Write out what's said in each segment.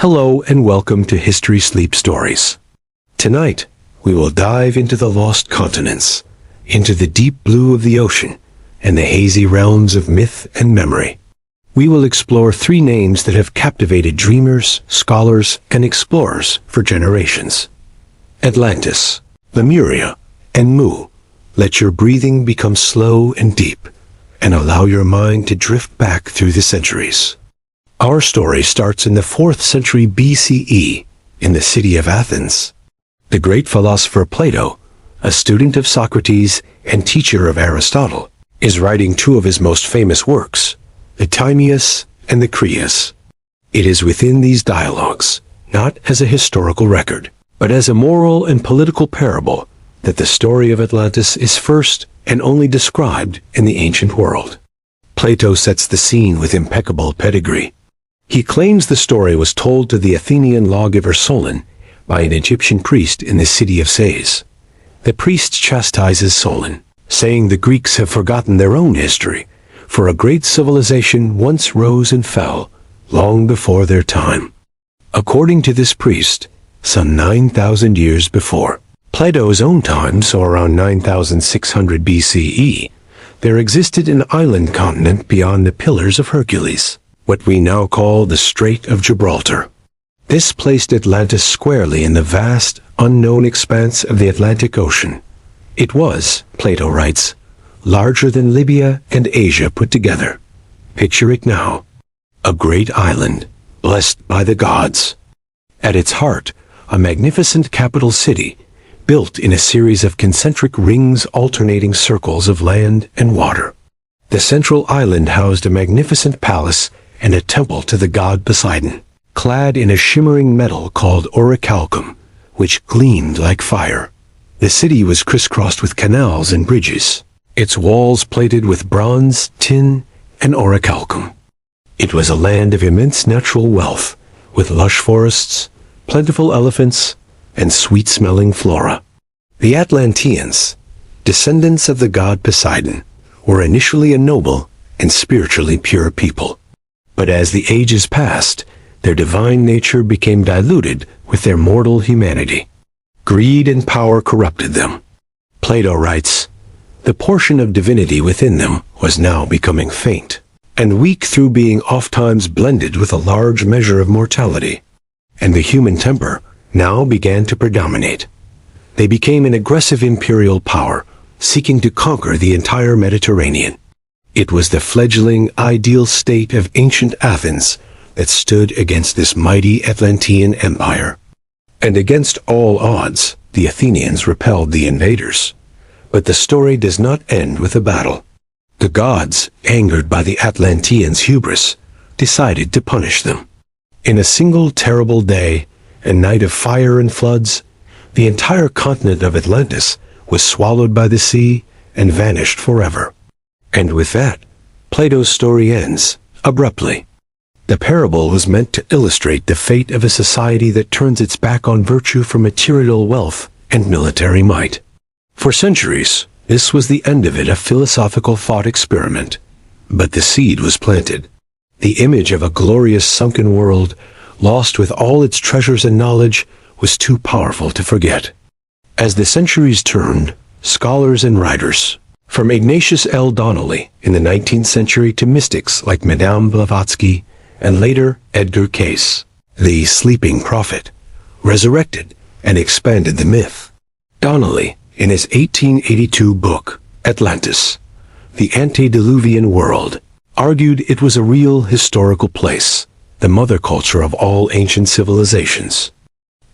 Hello and welcome to History Sleep Stories. Tonight, we will dive into the lost continents, into the deep blue of the ocean, and the hazy realms of myth and memory. We will explore three names that have captivated dreamers, scholars, and explorers for generations. Atlantis, Lemuria, and Mu. Let your breathing become slow and deep, and allow your mind to drift back through the centuries. Our story starts in the 4th century BCE in the city of Athens. The great philosopher Plato, a student of Socrates and teacher of Aristotle, is writing two of his most famous works, the Timaeus and the Crius. It is within these dialogues, not as a historical record, but as a moral and political parable, that the story of Atlantis is first and only described in the ancient world. Plato sets the scene with impeccable pedigree. He claims the story was told to the Athenian lawgiver Solon by an Egyptian priest in the city of Sais. The priest chastises Solon, saying the Greeks have forgotten their own history, for a great civilization once rose and fell, long before their time. According to this priest, some 9,000 years before Plato's own time, so around 9,600 BCE, there existed an island continent beyond the Pillars of Hercules, what we now call the Strait of Gibraltar. This placed Atlantis squarely in the vast, unknown expanse of the Atlantic Ocean. It was, Plato writes, larger than Libya and Asia put together. Picture it now. A great island, blessed by the gods. At its heart, a magnificent capital city, built in a series of concentric rings alternating circles of land and water. The central island housed a magnificent palace and a temple to the god Poseidon, clad in a shimmering metal called orichalcum, which gleamed like fire. The city was crisscrossed with canals and bridges, its walls plated with bronze, tin, and orichalcum. It was a land of immense natural wealth, with lush forests, plentiful elephants, and sweet-smelling flora. The Atlanteans, descendants of the god Poseidon, were initially a noble and spiritually pure people. But as the ages passed, their divine nature became diluted with their mortal humanity. Greed and power corrupted them. Plato writes, the portion of divinity within them was now becoming faint, and weak through being ofttimes blended with a large measure of mortality. And the human temper now began to predominate. They became an aggressive imperial power, seeking to conquer the entire Mediterranean. It was the fledgling, ideal state of ancient Athens that stood against this mighty Atlantean empire. And against all odds, the Athenians repelled the invaders. But the story does not end with a battle. The gods, angered by the Atlanteans' hubris, decided to punish them. In a single terrible day, a night of fire and floods, the entire continent of Atlantis was swallowed by the sea and vanished forever. And with that, Plato's story ends, abruptly. The parable was meant to illustrate the fate of a society that turns its back on virtue for material wealth and military might. For centuries, this was the end of it, a philosophical thought experiment. But the seed was planted. The image of a glorious sunken world, lost with all its treasures and knowledge, was too powerful to forget. As the centuries turned, scholars and writers, from Ignatius L. Donnelly in the 19th century to mystics like Madame Blavatsky and later Edgar Cayce, the sleeping prophet, resurrected and expanded the myth. Donnelly, in his 1882 book, Atlantis, the Antediluvian World, argued it was a real historical place, the mother culture of all ancient civilizations.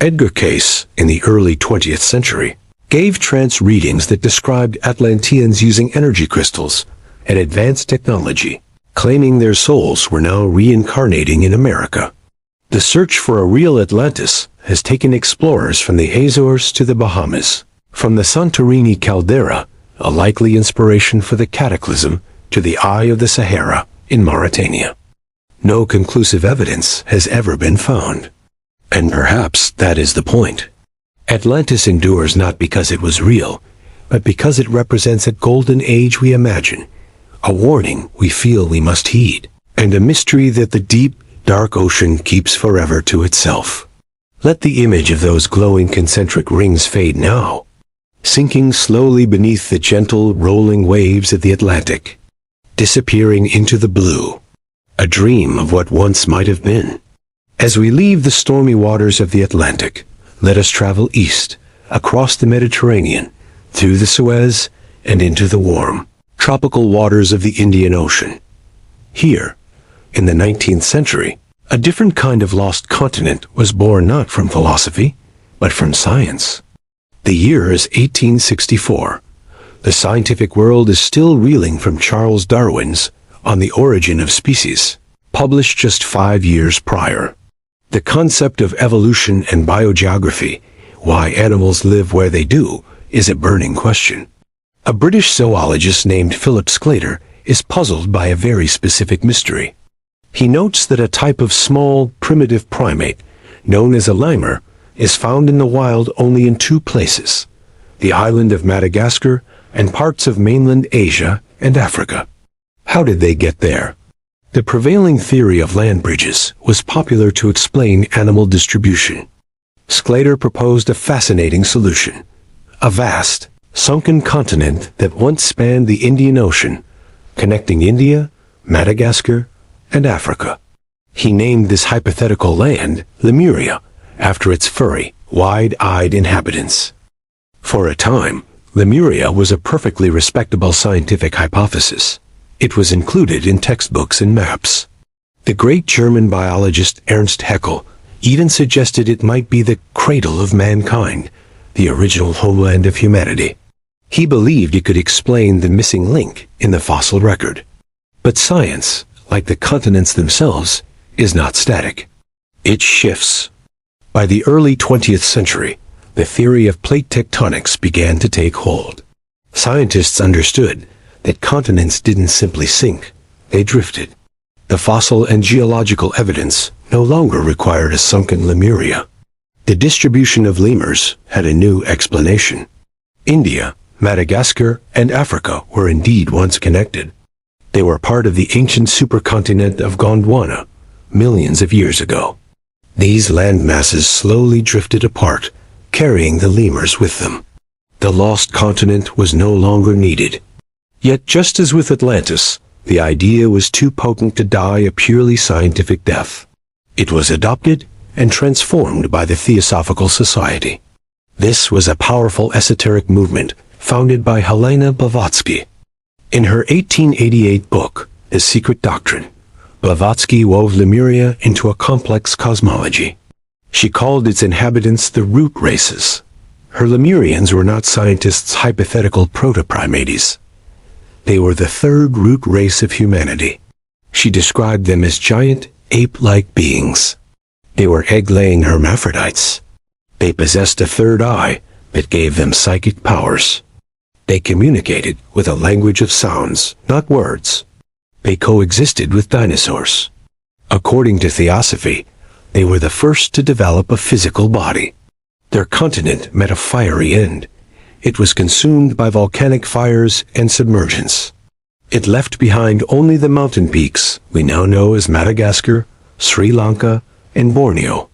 Edgar Cayce, in the early 20th century, gave trance readings that described Atlanteans using energy crystals and advanced technology, claiming their souls were now reincarnating in America. The search for a real Atlantis has taken explorers from the Azores to the Bahamas, from the Santorini caldera, a likely inspiration for the cataclysm, to the Eye of the Sahara in Mauritania. No conclusive evidence has ever been found. And perhaps that is the point. Atlantis endures not because it was real, but because it represents a golden age we imagine, a warning we feel we must heed, and a mystery that the deep, dark ocean keeps forever to itself. Let the image of those glowing concentric rings fade now, sinking slowly beneath the gentle, rolling waves of the Atlantic, disappearing into the blue, a dream of what once might have been. As we leave the stormy waters of the Atlantic, let us travel east, across the Mediterranean, through the Suez, and into the warm, tropical waters of the Indian Ocean. Here, in the 19th century, a different kind of lost continent was born not from philosophy, but from science. The year is 1864. The scientific world is still reeling from Charles Darwin's On the Origin of Species, published just 5 years prior. The concept of evolution and biogeography, why animals live where they do, is a burning question. A British zoologist named Philip Sclater is puzzled by a very specific mystery. He notes that a type of small, primitive primate, known as a lemur, is found in the wild only in 2 places, the island of Madagascar and parts of mainland Asia and Africa. How did they get there? The prevailing theory of land bridges was popular to explain animal distribution. Sclater proposed a fascinating solution: a vast, sunken continent that once spanned the Indian Ocean, connecting India, Madagascar, and Africa. He named this hypothetical land Lemuria, after its furry, wide-eyed inhabitants. For a time, Lemuria was a perfectly respectable scientific hypothesis. It was included in textbooks and maps. The great German biologist Ernst Haeckel even suggested it might be the cradle of mankind, the original homeland of humanity. He believed it could explain the missing link in the fossil record. But science, like the continents themselves, is not static. It shifts. By the early 20th century, the theory of plate tectonics began to take hold. Scientists understood that continents didn't simply sink, they drifted. The fossil and geological evidence no longer required a sunken Lemuria. The distribution of lemurs had a new explanation. India, Madagascar, and Africa were indeed once connected. They were part of the ancient supercontinent of Gondwana, millions of years ago. These landmasses slowly drifted apart, carrying the lemurs with them. The lost continent was no longer needed. Yet just as with Atlantis, the idea was too potent to die a purely scientific death. It was adopted and transformed by the Theosophical Society. This was a powerful esoteric movement founded by Helena Blavatsky. In her 1888 book, The Secret Doctrine, Blavatsky wove Lemuria into a complex cosmology. She called its inhabitants the root races. Her Lemurians were not scientists' hypothetical proto-primates. They were the third root race of humanity. She described them as giant, ape-like beings. They were egg-laying hermaphrodites. They possessed a third eye that gave them psychic powers. They communicated with a language of sounds, not words. They coexisted with dinosaurs. According to Theosophy, they were the first to develop a physical body. Their continent met a fiery end. It was consumed by volcanic fires and submergence. It left behind only the mountain peaks we now know as Madagascar, Sri Lanka, and Borneo.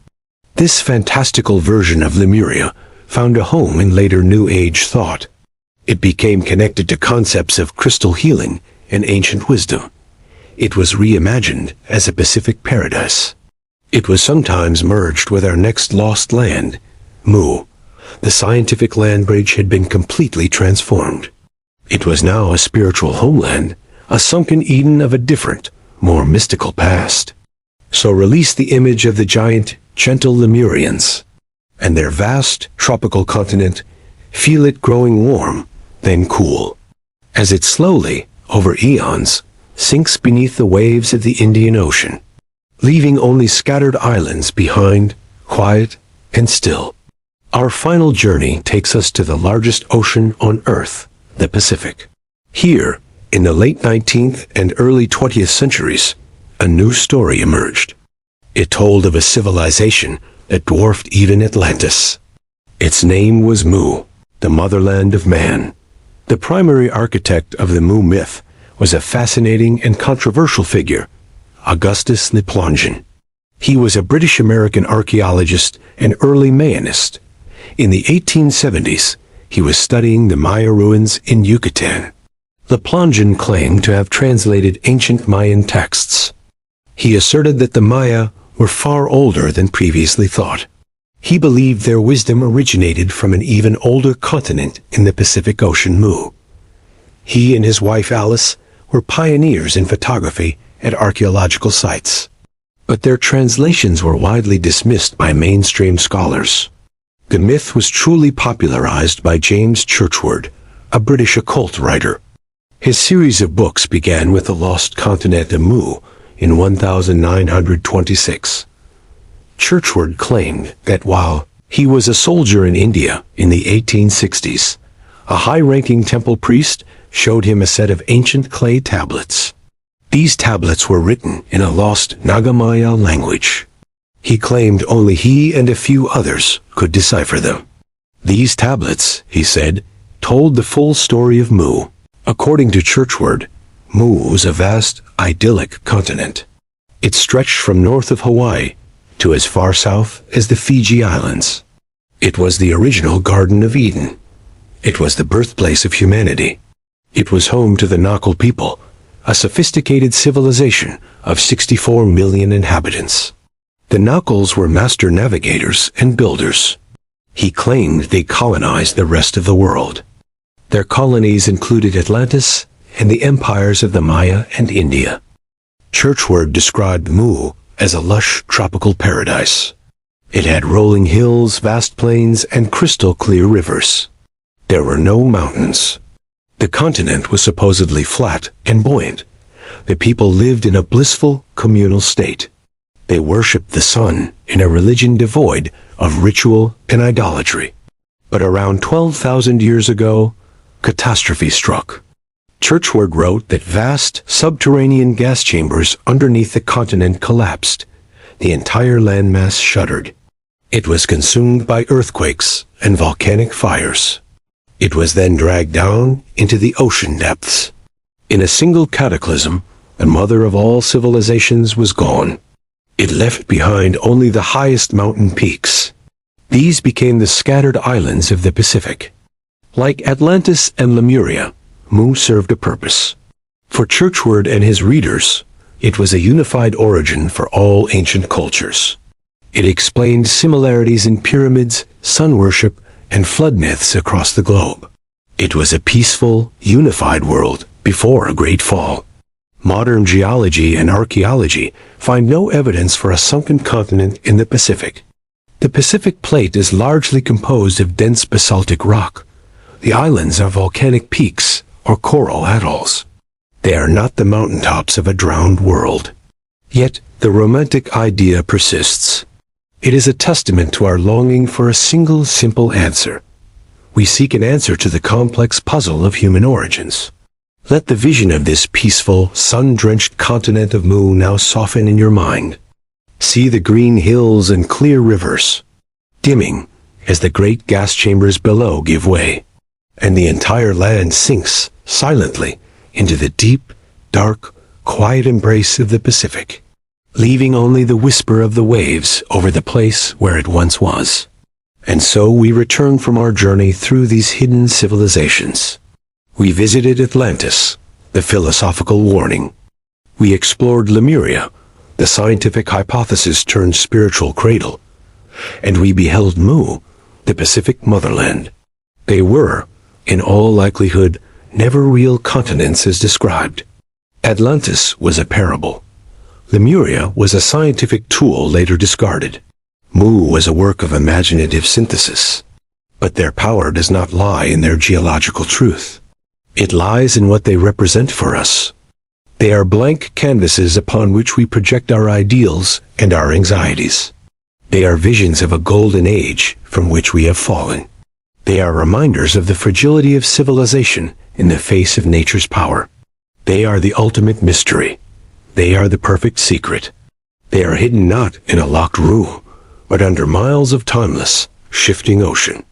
This fantastical version of Lemuria found a home in later New Age thought. It became connected to concepts of crystal healing and ancient wisdom. It was reimagined as a Pacific paradise. It was sometimes merged with our next lost land, Mu. The scientific land bridge had been completely transformed. It was now a spiritual homeland, a sunken Eden of a different, more mystical past. So release the image of the giant, gentle Lemurians, and their vast, tropical continent, feel it growing warm, then cool, as it slowly, over eons, sinks beneath the waves of the Indian Ocean, leaving only scattered islands behind, quiet and still. Our final journey takes us to the largest ocean on Earth, the Pacific. Here, in the late 19th and early 20th centuries, a new story emerged. It told of a civilization that dwarfed even Atlantis. Its name was Mu, the motherland of man. The primary architect of the Mu myth was a fascinating and controversial figure, Augustus the Plongeon. He was a British-American archaeologist and early Mayanist. In the 1870s, he was studying the Maya ruins in Yucatan. Laplanjian claimed to have translated ancient Mayan texts. He asserted that the Maya were far older than previously thought. He believed their wisdom originated from an even older continent in the Pacific Ocean, Mu. He and his wife Alice were pioneers in photography at archaeological sites. But their translations were widely dismissed by mainstream scholars. The myth was truly popularized by James Churchward, a British occult writer. His series of books began with the lost continent of Mu in 1926. Churchward claimed that while he was a soldier in India in the 1860s, a high-ranking temple priest showed him a set of ancient clay tablets. These tablets were written in a lost Nagamaya language. He claimed only he and a few others could decipher them. These tablets, he said, told the full story of Mu. According to Churchward, Mu was a vast, idyllic continent. It stretched from north of Hawaii to as far south as the Fiji Islands. It was the original Garden of Eden. It was the birthplace of humanity. It was home to the Nakul people, a sophisticated civilization of 64 million inhabitants. The Nakuls were master navigators and builders. He claimed they colonized the rest of the world. Their colonies included Atlantis and the empires of the Maya and India. Churchward described Mu as a lush tropical paradise. It had rolling hills, vast plains, and crystal-clear rivers. There were no mountains. The continent was supposedly flat and buoyant. The people lived in a blissful, communal state. They worshipped the sun in a religion devoid of ritual and idolatry. But around 12,000 years ago, catastrophe struck. Churchward wrote that vast subterranean gas chambers underneath the continent collapsed. The entire landmass shuddered. It was consumed by earthquakes and volcanic fires. It was then dragged down into the ocean depths. In a single cataclysm, the mother of all civilizations was gone. It left behind only the highest mountain peaks. These became the scattered islands of the Pacific. Like Atlantis and Lemuria, Mu served a purpose. For Churchward and his readers, it was a unified origin for all ancient cultures. It explained similarities in pyramids, sun worship, and flood myths across the globe. It was a peaceful, unified world before a great fall. Modern geology and archaeology find no evidence for a sunken continent in the Pacific. The Pacific plate is largely composed of dense basaltic rock. The islands are volcanic peaks or coral atolls. They are not the mountaintops of a drowned world. Yet the romantic idea persists. It is a testament to our longing for a single simple answer. We seek an answer to the complex puzzle of human origins. Let the vision of this peaceful, sun-drenched continent of Mu now soften in your mind. See the green hills and clear rivers, dimming as the great gas chambers below give way, and the entire land sinks silently into the deep, dark, quiet embrace of the Pacific, leaving only the whisper of the waves over the place where it once was. And so we return from our journey through these hidden civilizations. We visited Atlantis, the philosophical warning. We explored Lemuria, the scientific hypothesis turned spiritual cradle. And we beheld Mu, the Pacific motherland. They were, in all likelihood, never real continents as described. Atlantis was a parable. Lemuria was a scientific tool later discarded. Mu was a work of imaginative synthesis. But their power does not lie in their geological truth. It lies in what they represent for us. They are blank canvases upon which we project our ideals and our anxieties. They are visions of a golden age from which we have fallen. They are reminders of the fragility of civilization in the face of nature's power. They are the ultimate mystery. They are the perfect secret. They are hidden not in a locked room, but under miles of timeless, shifting ocean.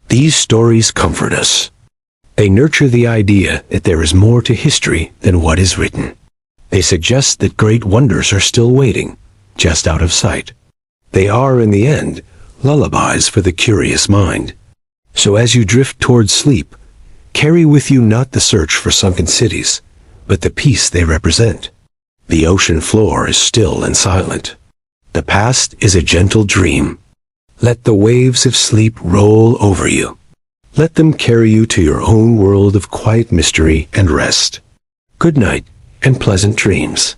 These stories comfort us. They nurture the idea that there is more to history than what is written. They suggest that great wonders are still waiting, just out of sight. They are, in the end, lullabies for the curious mind. So as you drift towards sleep, carry with you not the search for sunken cities, but the peace they represent. The ocean floor is still and silent. The past is a gentle dream. Let the waves of sleep roll over you. Let them carry you to your own world of quiet mystery and rest. Good night and pleasant dreams.